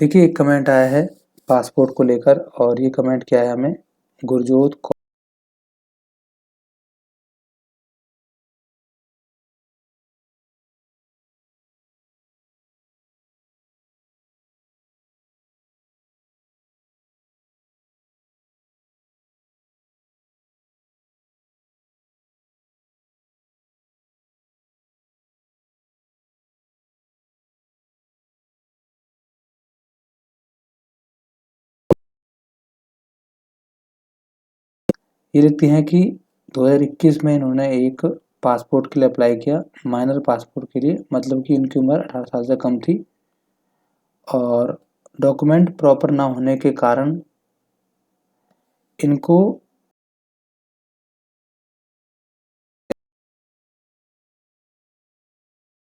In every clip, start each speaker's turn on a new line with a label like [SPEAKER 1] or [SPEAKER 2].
[SPEAKER 1] देखिए एक कमेंट आया है पासपोर्ट को लेकर और ये कमेंट क्या है हमें गुरजोत ये लिखती हैं कि 2021 में इन्होंने एक पासपोर्ट के लिए अप्लाई किया, माइनर पासपोर्ट के लिए, मतलब कि इनकी उम्र 18 साल से कम थी और डॉक्यूमेंट प्रॉपर ना होने के कारण इनको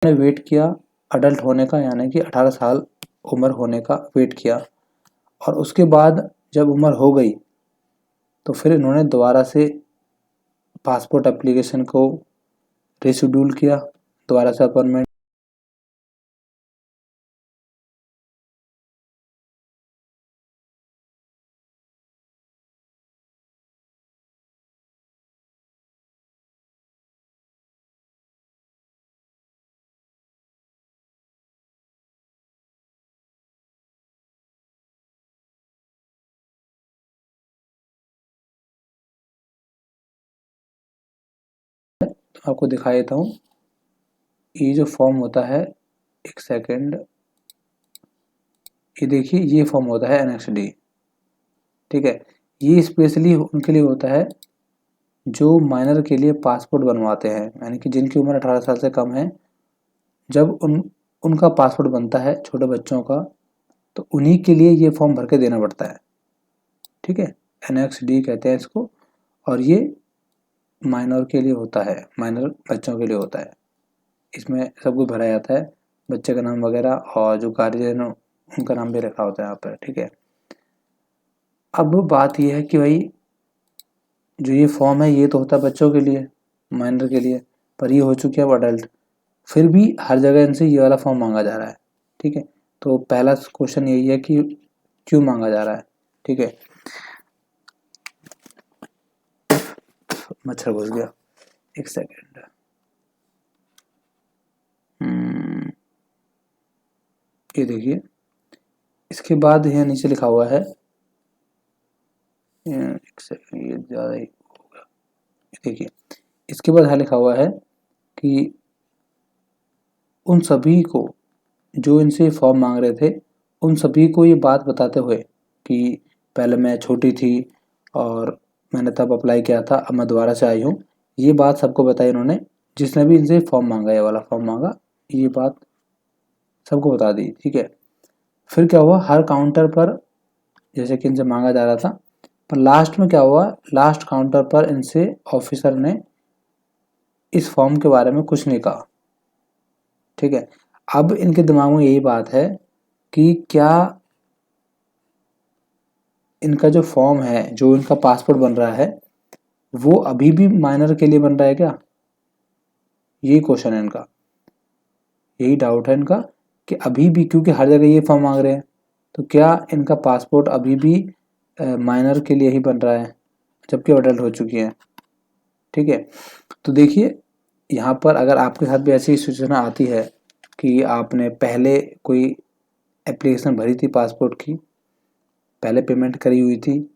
[SPEAKER 1] वेट किया अडल्ट होने का, यानी कि 18 साल उम्र होने का वेट किया और उसके बाद जब उम्र हो गई तो फिर इन्होंने दोबारा से पासपोर्ट एप्लीकेशन को रिशेड्यूल किया, दोबारा से अपॉइंटमेंट आपको दिखा देता हूँ। ये जो फॉर्म होता है, एक सेकेंड, ये देखिए ये फॉर्म होता है एनेक्स डी। ठीक है, ये स्पेशली उनके लिए होता है जो माइनर के लिए पासपोर्ट बनवाते हैं, यानी कि जिनकी उम्र 18 साल से कम है। जब उनका पासपोर्ट बनता है छोटे बच्चों का, तो उन्हीं के लिए ये फॉर्म भर के देना पड़ता है। ठीक है, एनेक्स डी कहते हैं इसको और ये माइनर के लिए होता है, माइनर बच्चों के लिए होता है। इसमें सब कुछ भरा जाता है, बच्चे का नाम वगैरह और जो गार्जियन उनका नाम भी रखा होता है यहाँ पर। ठीक है, अब बात यह है कि भाई जो ये फॉर्म है ये तो होता है बच्चों के लिए, माइनर के लिए, पर ये हो चुकी है अब अडल्ट, फिर भी हर जगह इनसे ये वाला फॉर्म मांगा जा रहा है। ठीक है, तो पहला क्वेश्चन यही है कि क्यों मांगा जा रहा है। ठीक है, मच्छर घुस गया, एक सेकेंड। ये देखिए, इसके बाद यहाँ नीचे लिखा हुआ है, एक सेकेंड, ये ज़्यादा ही हो गया। देखिए इसके बाद यहाँ लिखा हुआ है कि उन सभी को जो इनसे फॉर्म मांग रहे थे, उन सभी को ये बात बताते हुए कि पहले मैं छोटी थी और मैंने तब अप्लाई किया था, अब मैं दोबारा से आई हूँ, ये बात सबको बताई इन्होंने। जिसने भी इनसे फॉर्म मांगा, ये वाला फॉर्म मांगा, ये बात सबको बता दी। ठीक है, फिर क्या हुआ, हर काउंटर पर जैसे कि इनसे मांगा जा रहा था, पर लास्ट में क्या हुआ, लास्ट काउंटर पर इनसे ऑफिसर ने इस फॉर्म के बारे में कुछ नहीं कहा। ठीक है, अब इनके दिमाग में यही बात है कि क्या इनका जो फॉर्म है, जो इनका पासपोर्ट बन रहा है, वो अभी भी माइनर के लिए बन रहा है क्या? यही क्वेश्चन है इनका, यही डाउट है इनका कि अभी भी, क्योंकि हर जगह ये फॉर्म मांग रहे हैं, तो क्या इनका पासपोर्ट अभी भी माइनर के लिए ही बन रहा है जबकि अडल्ट हो चुकी है। ठीक है, तो देखिए यहाँ पर अगर आपके साथ भी ऐसी सूचना आती है कि आपने पहले कोई एप्लीकेशन भरी थी पासपोर्ट की, पहले पेमेंट करी हुई थी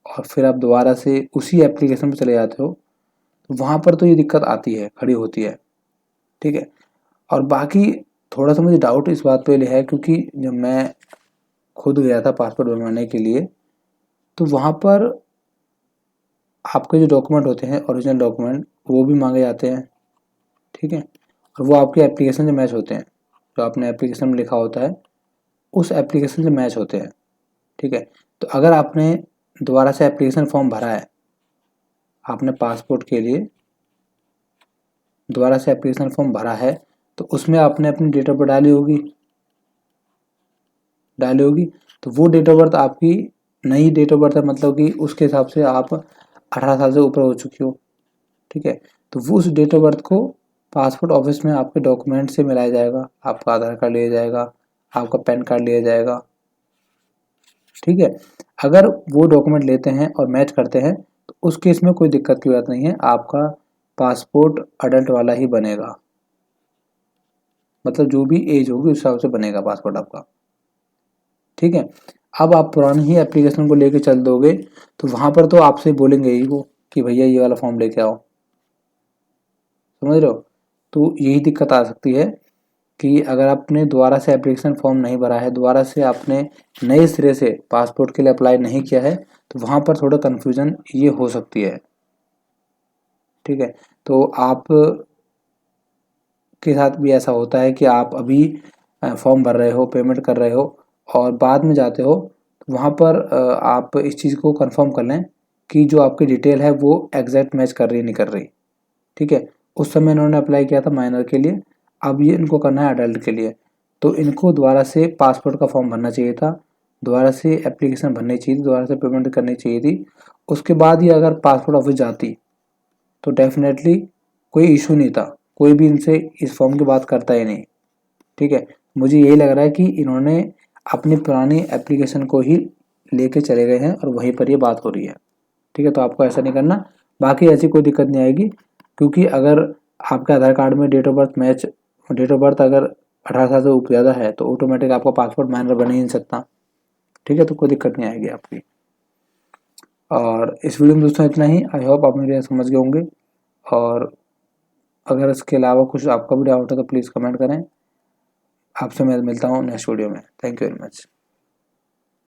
[SPEAKER 1] और फिर आप दोबारा से उसी एप्लीकेशन पर चले जाते हो, तो वहाँ पर तो ये दिक्कत आती है, खड़ी होती है। ठीक है, और बाकी थोड़ा सा मुझे डाउट इस बात पे है क्योंकि जब मैं खुद गया था पासपोर्ट बनवाने के लिए, तो वहाँ पर आपके जो डॉक्यूमेंट होते हैं, ओरिजिनल डॉक्यूमेंट, वो भी मांगे जाते हैं। ठीक है, और वो आपके एप्लीकेशन से मैच होते हैं, जो आपने एप्लीकेशन में लिखा होता है उस एप्लीकेशन से मैच होते हैं। ठीक है, तो अगर आपने दोबारा से एप्लीकेशन फॉर्म भरा है, आपने पासपोर्ट के लिए दोबारा से एप्लीकेशन फॉर्म भरा है, तो उसमें आपने अपनी डेट ऑफ बर्थ डाली होगी, तो वो डेट ऑफ बर्थ आपकी नई डेट ऑफ बर्थ है, मतलब कि उसके हिसाब से आप 18 साल से ऊपर हो चुकी हो। ठीक है, तो वो उस डेट ऑफ बर्थ को पासपोर्ट ऑफिस में आपके डॉक्यूमेंट से मिलाया जाएगा, आपका आधार कार्ड लिया जाएगा, आपका पैन कार्ड लिया जाएगा, ठीक है। अगर वो डॉक्यूमेंट लेते हैं और मैच करते हैं तो उस केस में कोई दिक्कत की बात नहीं है, आपका पासपोर्ट अडल्ट वाला ही बनेगा, मतलब जो भी एज होगी उस हिसाब से बनेगा पासपोर्ट आपका। ठीक है। अब आप पुरानी ही एप्लीकेशन को लेके चल दोगे तो वहाँ पर तो आपसे बोलेंगे ही वो कि भैया ये वाला फॉर्म लेके आओ, समझ रहे हो। तो यही दिक्कत आ सकती है कि अगर आपने दोबारा से एप्लीकेशन फॉर्म नहीं भरा है, दोबारा से आपने नए सिरे से पासपोर्ट के लिए अप्लाई नहीं किया है, तो वहाँ पर थोड़ा कन्फ्यूज़न ये हो सकती है। ठीक है। तो आप के साथ भी ऐसा होता है कि आप अभी फॉर्म भर रहे हो, पेमेंट कर रहे हो और बाद में जाते हो, तो वहाँ पर आप इस चीज़ को कंफर्म कर लें कि जो आपकी डिटेल है वो एग्जैक्ट मैच कर रही है नहीं कर रही। ठीक है। उस समय इन्होंने अप्लाई किया था माइनर के लिए, अब ये इनको करना है अडल्ट के लिए, तो इनको दोबारा से पासपोर्ट का फॉर्म भरना चाहिए था, दोबारा से एप्लीकेशन भरनी चाहिए थी, दोबारा से पेमेंट करनी चाहिए थी। उसके बाद ही अगर पासपोर्ट ऑफिस जाती तो डेफिनेटली कोई इशू नहीं था, कोई भी इनसे इस फॉर्म की बात करता ही नहीं। ठीक है। मुझे यही लग रहा है कि इन्होंने अपनी पुरानी एप्लीकेशन को ही लेके चले गए हैं और वहीं पर ये बात हो रही है। ठीक है। तो आपको ऐसा नहीं करना, बाकी ऐसी कोई दिक्कत नहीं आएगी, क्योंकि अगर आपके आधार कार्ड में डेट ऑफ बर्थ अगर 18 साल से ऊपर ज़्यादा है तो ऑटोमेटिक आपका पासपोर्ट माइनर बन ही नहीं सकता। ठीक है। तो कोई दिक्कत नहीं आएगी आपकी। और इस वीडियो में दोस्तों इतना ही, आई होप आप मेरे समझ गए होंगे। और अगर इसके अलावा कुछ आपका भी डाउट है तो प्लीज़ कमेंट करें। आपसे मैं मिलता हूँ नेक्स्ट वीडियो में। Thank you very much.